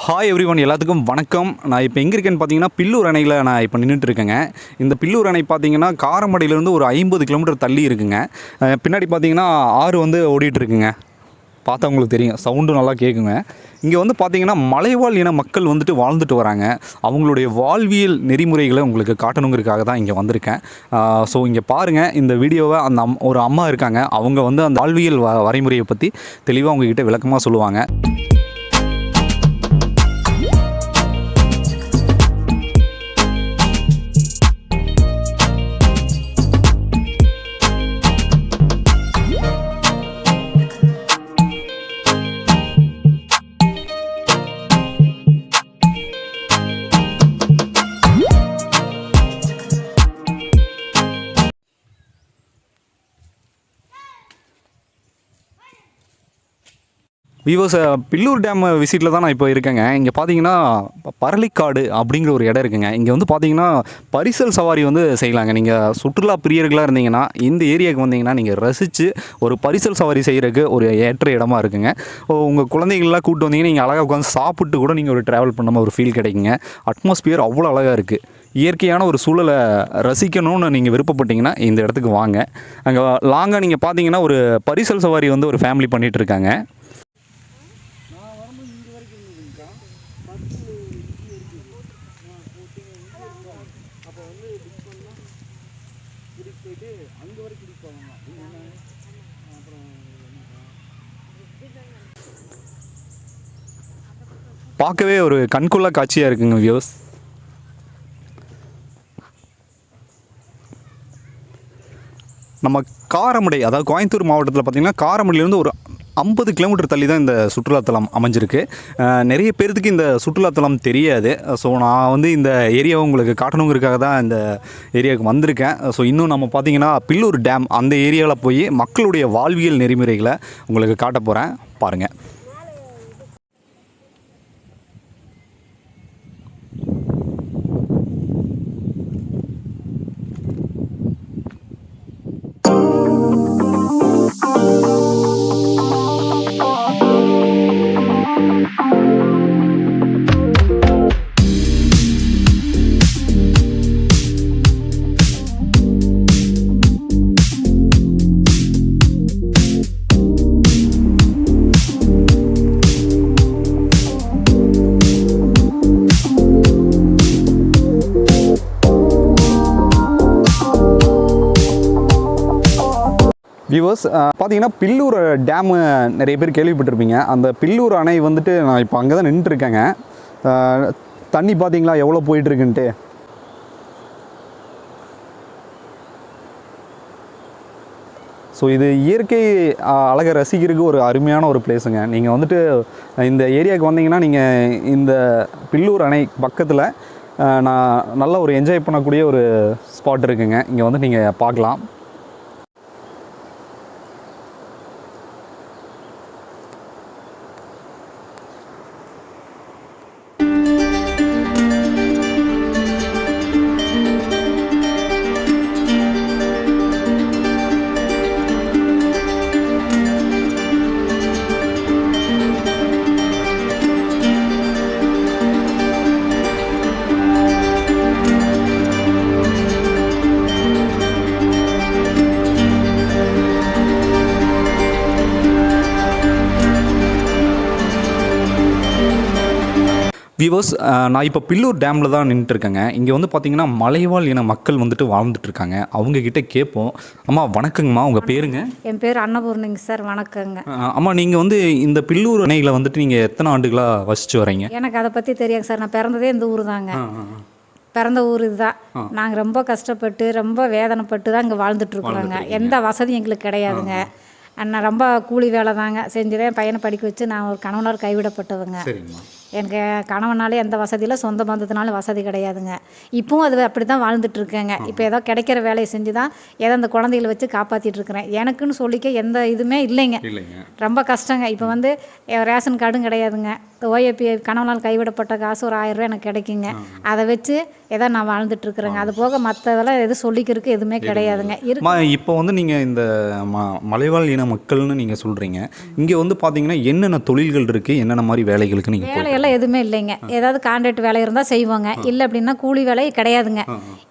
Hi everyone, எல்லாத்துக்கும் வணக்கம். நான் இப்போ எங்கே இருக்கேன்னு பார்த்தீங்கன்னா பில்லூர் அணையில் நான் இப்போ நின்றுட்டு இருக்கேங்க. இந்த பில்லூர் அணை பார்த்தீங்கன்னா காரமடையிலேருந்து ஒரு 50 கிலோமீட்டர் தள்ளி இருக்குங்க. பின்னாடி பார்த்தீங்கன்னா ஆறு வந்து ஓடிட்டு இருக்குங்க. பார்த்தா உங்களுக்கு தெரியும், சவுண்டும் நல்லா கேட்குங்க. இங்கே வந்து பார்த்தீங்கன்னா மலைவாழ் இன மக்கள் வந்துட்டு வாழ்ந்துட்டு வராங்க. அவங்களுடைய வாழ்வியல் நெறிமுறைகளை உங்களுக்கு காட்டணுங்கிறதுக்காக தான் இங்கே வந்திருக்கேன். ஸோ இங்கே பாருங்கள், இந்த வீடியோவை அந்த ஒரு அம்மா இருக்காங்க. அவங்க வந்து அந்த வாழ்வியல் வரைமுறையை பற்றி தெளிவாக உங்ககிட்ட விளக்கமாக சொல்லுவாங்க. விவோஸ், பில்லூர் டேம் விசிட்டில் தான் நான் இப்போ இருக்கேங்க. இங்கே பார்த்தீங்கன்னா பரளிக்காடு அப்படிங்கிற ஒரு இடம் இருக்குங்க. இங்கே வந்து பார்த்தீங்கன்னா பரிசல் சவாரி வந்து செய்யலாங்க. நீங்கள் சுற்றுலா பிரியர்களாக இருந்தீங்கன்னா இந்த ஏரியாவுக்கு வந்தீங்கன்னா நீங்கள் ரசித்து ஒரு பரிசல் சவாரி செய்கிறதுக்கு ஒரு ஏற்ற இடமா இருக்குங்க. உங்கள் குழந்தைகள்லாம் கூப்பிட்டு வந்தீங்கன்னா நீங்கள் அழகாக உட்காந்து சாப்பிட்டு கூட நீங்கள் ஒரு ட்ராவல் பண்ணாமல் ஒரு ஃபீல் கிடைக்குங்க. அட்மாஸ்பியர் அவ்வளோ அழகாக இருக்குது. இயற்கையான ஒரு சூழலை ரசிக்கணும்னு நீங்கள் விருப்பப்பட்டீங்கன்னா இந்த இடத்துக்கு வாங்க. அங்கே லாங்காக நீங்கள் பார்த்தீங்கன்னா ஒரு பரிசல் சவாரி வந்து ஒரு ஃபேமிலி பண்ணிகிட்டு இருக்காங்க. பார்க்கவே ஒரு கண்கொள்ள காட்சியாக இருக்குங்க வியூஸ். நம்ம காரமடை, அதாவது கோயம்புத்தூர் மாவட்டத்தில் பார்த்திங்கன்னா காரமடையிலேருந்து ஒரு 50 கிலோமீட்டர் தள்ளி தான் இந்த சுற்றுலாத்தலம் அமைஞ்சிருக்கு. நிறைய பேர்த்துக்கு இந்த சுற்றுலாத்தலம் தெரியாது. ஸோ நான் வந்து இந்த ஏரியாவை உங்களுக்கு காட்டணுங்கிறதுக்காக தான் இந்த ஏரியாவுக்கு வந்திருக்கேன். ஸோ இன்னும் நம்ம பார்த்திங்கன்னா பில்லூர் டேம் அந்த ஏரியாவில் போய் மக்களுடைய வாழ்வியல் நெறிமுறைகளை உங்களுக்கு காட்ட போகிறேன், பாருங்கள். வியூவர்ஸ், பார்த்தீங்கன்னா பில்லூர் டேமு நிறைய பேர் கேள்விப்பட்டிருப்பீங்க. அந்த பில்லூர் அணை வந்துட்டு நான் இப்போ அங்கே தான் நின்றுட்டுருக்கேங்க. தண்ணி பார்த்தீங்களா எவ்வளோ போயிட்டுருக்குன்ட்டு. ஸோ இது இயற்கை அழகை ரசிக்கிறதுக்கு ஒரு அருமையான ஒரு பிளேஸுங்க. நீங்கள் வந்துட்டு இந்த ஏரியாவுக்கு வந்தீங்கன்னா நீங்கள் இந்த பில்லூர் அணை பக்கத்தில் நான் நல்ல ஒரு என்ஜாய் பண்ணக்கூடிய ஒரு ஸ்பாட் இருக்குங்க. இங்கே வந்து நீங்கள் பார்க்கலாம். வியூவர்ஸ், நான் இப்போ பில்லூர் டேமில் தான் நின்றுட்டுருக்கேங்க. இங்கே வந்து பார்த்திங்கன்னா மலைவாழ் இன மக்கள் வந்துட்டு வாழ்ந்துட்டுருக்காங்க. அவங்கக்கிட்ட கேட்போம். அம்மா வணக்கங்கம்மா, உங்கள் பேருங்க? என் பேர் அன்னபூர்ணிங்க சார். வணக்கங்க. அம்மா, நீங்கள் வந்து இந்த பில்லூர் அணையில் வந்துட்டு நீங்கள் எத்தனை ஆண்டுகளாக வசித்து வரீங்க? எனக்கு அதை பற்றி தெரியாங்க சார். நான் பிறந்ததே இந்த ஊர் தாங்க. பிறந்த ஊர் இதுதான். நாங்கள் ரொம்ப கஷ்டப்பட்டு ரொம்ப வேதனைப்பட்டு தான் இங்கே வாழ்ந்துட்டுருக்குறோங்க. எந்த வசதியும் எங்களுக்கு கிடையாதுங்க. நான் ரொம்ப கூலி வேலை தாங்க செஞ்சுதான் பையனை படிக்க வச்சு நான் ஒரு கணவனால் கைவிடப்பட்டதுங்க. எனக்கு கணவனாலே எந்த வசதியில் சொந்த பந்தத்தினாலும் வசதி கிடையாதுங்க. இப்பவும் அது அப்படி தான் வாழ்ந்துட்டுருக்கேங்க. இப்போ ஏதோ கிடைக்கிற வேலையை செஞ்சு தான் ஏதோ அந்த குழந்தைகளை வச்சு காப்பாற்றிட்டு இருக்கிறேன். எனக்குன்னு சொல்லிக்க எந்த இதுவுமே இல்லைங்க. ரொம்ப கஷ்டங்க. இப்போ வந்து ரேஷன் கார்டும் கிடையாதுங்க. ஓஏபி கணவனால் கைவிடப்பட்ட காசு ஒரு 1000 ரூபா எனக்கு கிடைக்குங்க. அதை வச்சு ஏதோ நான் வாழ்ந்துட்டுருக்குறேங்க. அது போக மற்றதெல்லாம் எதுவும் சொல்லிக்கிறதுக்கு எதுவுமே கிடையாதுங்க. இப்போ வந்து நீங்கள் இந்த மலைவாழ் இன மக்கள்னு நீங்கள் சொல்கிறீங்க. இங்கே வந்து பார்த்தீங்கன்னா என்னென்ன தொழில்கள் இருக்குது, என்னென்ன மாதிரி வேலைகளுக்கு நீங்கள் வேலையெல்லாம் எதுவுமே இல்லைங்க. ஏதாவது கான்ட்ராக்ட் வேலை இருந்தால் செய்வோங்க, இல்லை அப்படின்னா கூலி வேலை கிடையாதுங்க.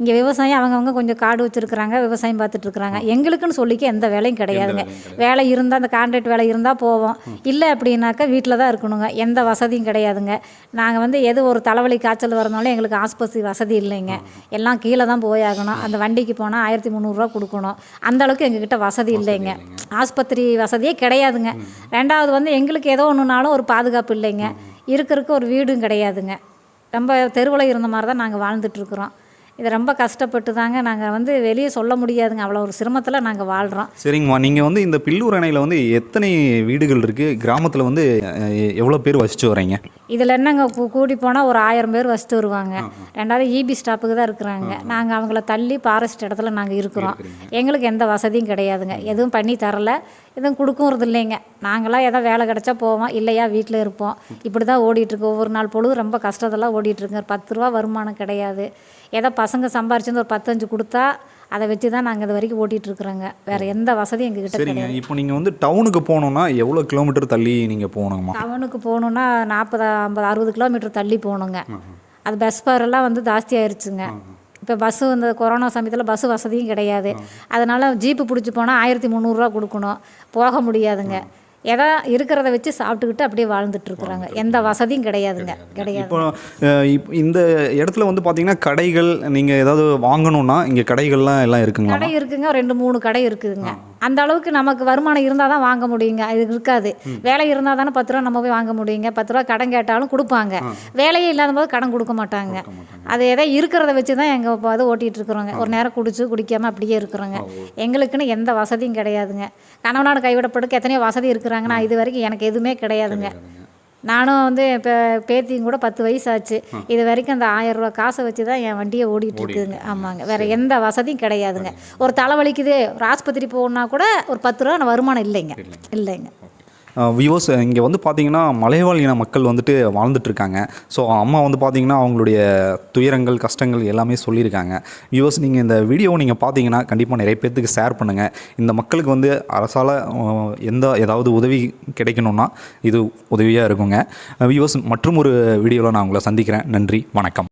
இங்கே விவசாயம் அவங்கவுங்க கொஞ்சம் காடு வச்சுருக்குறாங்க, விவசாயம் பார்த்துட்ருக்குறாங்க. எங்களுக்குன்னு சொல்லிக்க எந்த வேலையும் கிடையாதுங்க. வேலை இருந்தால் அந்த கான்ட்ராக்ட் வேலை இருந்தால் போவோம், இல்லை அப்படின்னாக்கா வீட்டில் தான் இருக்கணுங்க. எந்த வசதியும் கிடையாதுங்க. நாங்கள் வந்து எது ஒரு தலைவலி காய்ச்சல் வரனாலும் எங்களுக்கு ஆஸ்பத்திரி வசதி இல்லைங்க. எல்லாம் கீழே தான் போயாகணும். அந்த வண்டிக்கு போனால் 1300 கொடுக்கணும். அந்த அளவுக்கு எங்ககிட்ட வசதி இல்லைங்க. ஆஸ்பத்திரி வசதியே கிடையாதுங்க. ரெண்டாவது வந்து எங்களுக்கு ஏதோ ஒன்றுனாலும் ஒரு பாதுகாப்பு இல்லைங்க. இருக்கிறதுக்கு ஒரு வீடும் கிடையாதுங்க. ரொம்ப தெருவில் இருந்த மாதிரி தான் நாங்கள் வாழ்ந்துட்டுருக்குறோம். இது ரொம்ப கஷ்டப்பட்டு தாங்க நாங்கள் வந்து வெளியே சொல்ல முடியாதுங்க. அவ்வளோ ஒரு சிரமத்தில் நாங்கள் வாழ்கிறோம். சரிங்கம்மா, நீங்கள் வந்து இந்த பில்லூர் அணையில் வந்து எத்தனை வீடுகள் இருக்குது? கிராமத்தில் வந்து எவ்வளோ பேர் வசித்து வரீங்க? இதில் என்னங்க கூடி போனால் ஒரு 1000 பேர் வசித்து வருவாங்க. ரெண்டாவது இபி ஸ்டாப்புக்கு தான் இருக்கிறாங்க. நாங்கள் அவங்கள தள்ளி ஃபாரஸ்ட் இடத்துல நாங்கள் இருக்கிறோம். எங்களுக்கு எந்த வசதியும் கிடையாதுங்க. எதுவும் பண்ணி தரலை, எதுவும் கொடுக்குறது இல்லைங்க. நாங்களாம் ஏதோ வேலை கிடச்சா போவோம், இல்லையா வீட்டில் இருப்போம். இப்படி தான் ஓடிட்டுருக்கு. ஒவ்வொரு நாள் பொழுது ரொம்ப கஷ்டத்தெல்லாம் ஓடிட்டுருங்க. 10 ரூபா வருமானம் கிடையாது. ஏதோ பசங்க சம்பாரிச்சிருந்து ஒரு 10-5 கொடுத்தா அதை வச்சு தான் நாங்கள் இது வரைக்கும் ஓட்டிகிட்ருக்குறோங்க. வேறு எந்த வசதியும் எங்ககிட்ட கிடையாது. இப்போ நீங்கள் வந்து டவுனுக்கு போகணுன்னா எவ்வளோ கிலோமீட்டர் தள்ளி நீங்கள் போகணுமா? டவுனுக்கு போகணுன்னா 40, 50, 60 கிலோமீட்டர் தள்ளி போகணுங்க. அது பஸ் ஃபேரெல்லாம் வந்து ஜாஸ்தி ஆயிடுச்சுங்க. இப்போ பஸ்ஸு இந்த கொரோனா சமயத்தில் பஸ்ஸு வசதியும் கிடையாது. அதனால் ஜீப்பு பிடிச்சி போனால் 1300 கொடுக்கணும், போக முடியாதுங்க. ஏதோ இருக்கிறத வச்சு சாப்பிட்டுக்கிட்டு அப்படியே வாழ்ந்துட்டுருக்குறாங்க. எந்த வசதியும் கிடையாதுங்க, கிடையாது. இப்போ இந்த இடத்துல வந்து பார்த்தீங்கன்னா கடைகள் நீங்கள் ஏதாவது வாங்கணுன்னா இங்கே கடைகள்லாம் எல்லாம் இருக்குங்க? கடை இருக்குங்க, 2-3 கடை இருக்குதுங்க. அந்த அளவுக்கு நமக்கு வருமானம் இருந்தால் தான் வாங்க முடியுங்க. அது இருக்காது. வேலை இருந்தால் தானே 10 ரூபா நம்ம போய் வாங்க முடியுங்க. 10 ரூபா கடன் கேட்டாலும் கொடுப்பாங்க. வேலையே இல்லாத போது கடன் கொடுக்க மாட்டாங்க. அது ஏதோ இருக்கிறத வச்சு தான் எங்கள் அது ஓட்டிகிட்டு இருக்கிறோங்க. ஒரு நேரம் குடிக்காமல் அப்படியே இருக்கிறோங்க. எங்களுக்குன்னு எந்த வசதியும் கிடையாதுங்க. கணவனோட கைவிடப்படுக்க எத்தனையோ வசதி இருக்கிறாங்கன்னா இது வரைக்கும் எனக்கு எதுவுமே கிடையாதுங்க. நானும் வந்து இப்போ பேத்தியும் கூட 10 வயசு ஆச்சு. இது வரைக்கும் அந்த 1000 ரூபா காசை வச்சு தான் என் வண்டியை ஓடிட்டு இருக்குதுங்க. ஆமாங்க, வேறு எந்த வசதியும் கிடையாதுங்க. ஒரு தலைவலிக்குது, ஒரு ஆஸ்பத்திரி போகணுன்னா கூட ஒரு 10 ரூபா வருமானம் இல்லைங்க, இல்லைங்க. வியூவர்ஸ், இங்கே வந்து பார்த்தீங்கன்னா மலைவாழ் இன மக்கள் வந்துட்டு வாழ்ந்துட்டுருக்காங்க. ஸோ அம்மா வந்து பார்த்தீங்கன்னா அவங்களுடைய துயரங்கள், கஷ்டங்கள் எல்லாமே சொல்லியிருக்காங்க. வியூவர்ஸ், நீங்கள் இந்த வீடியோவை நீங்கள் பார்த்தீங்கன்னா கண்டிப்பாக நிறைய பேர்த்துக்கு ஷேர் பண்ணுங்கள். இந்த மக்களுக்கு வந்து அரசால் ஏதாவது உதவி கிடைக்கணும்னா இது உதவியாக இருக்குங்க. வியூவர்ஸ், மற்றும் ஒரு வீடியோவில் நான் உங்களை சந்திக்கிறேன். நன்றி, வணக்கம்.